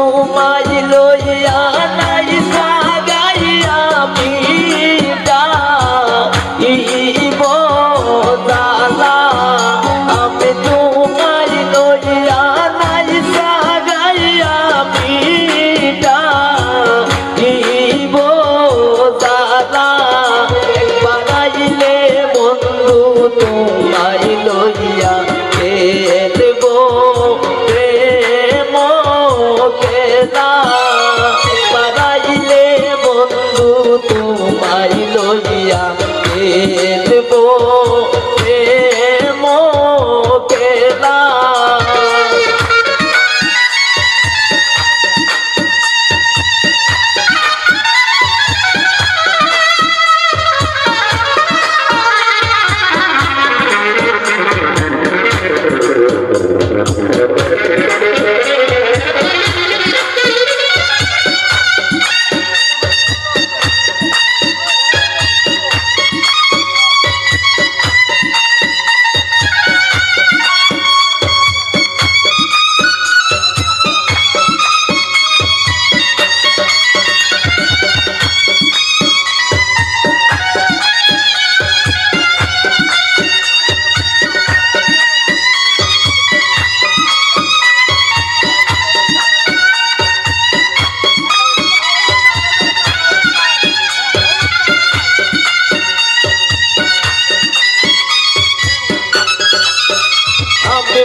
তোমায় লইয়া নাই সাগাইয়া মিটাইব জালা আমি তোমায় লইয়া নাই সাগাইয়া মিটাইব জালা একবার আইলে বন্ধু তোমায় লইয়া খেলব পারাইলে বন্ধু তোমায় লইয়া খেলব প্রেম খেলা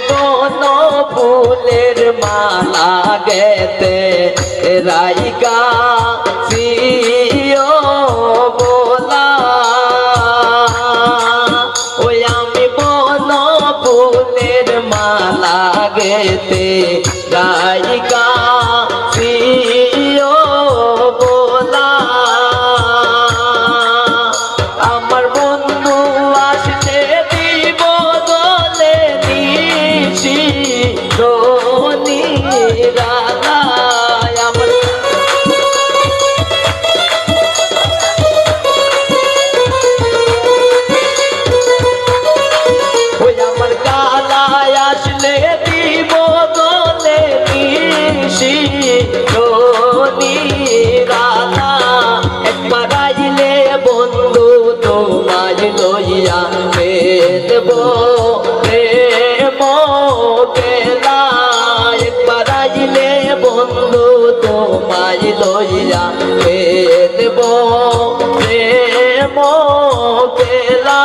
বন ফুলের মালা গেতে রাইগা সিও বোলা ওই আমি বন ফুলের মালা গেতে রাইগা সিও বোলা আমার বন্ধু আসলে দিব দলে ধনী রাধা আমার ওই আমার কালায় আসলে দিব দলে ধনী রাধা একবার আইলে বন্ধু তোমায় লইয়া দেব খেলা একবার আইলে বন্ধু তোমায় লইয়া খেলব প্রেম খেলা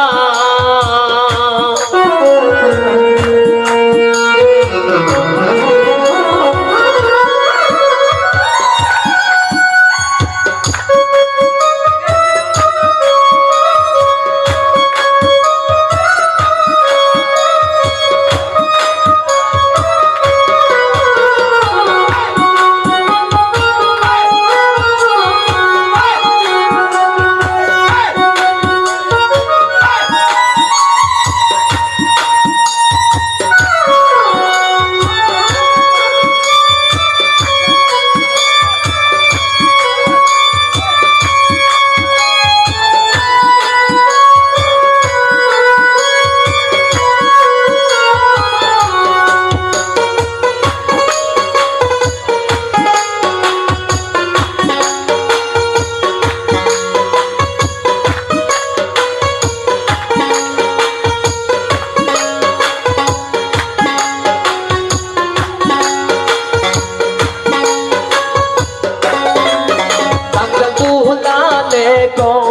con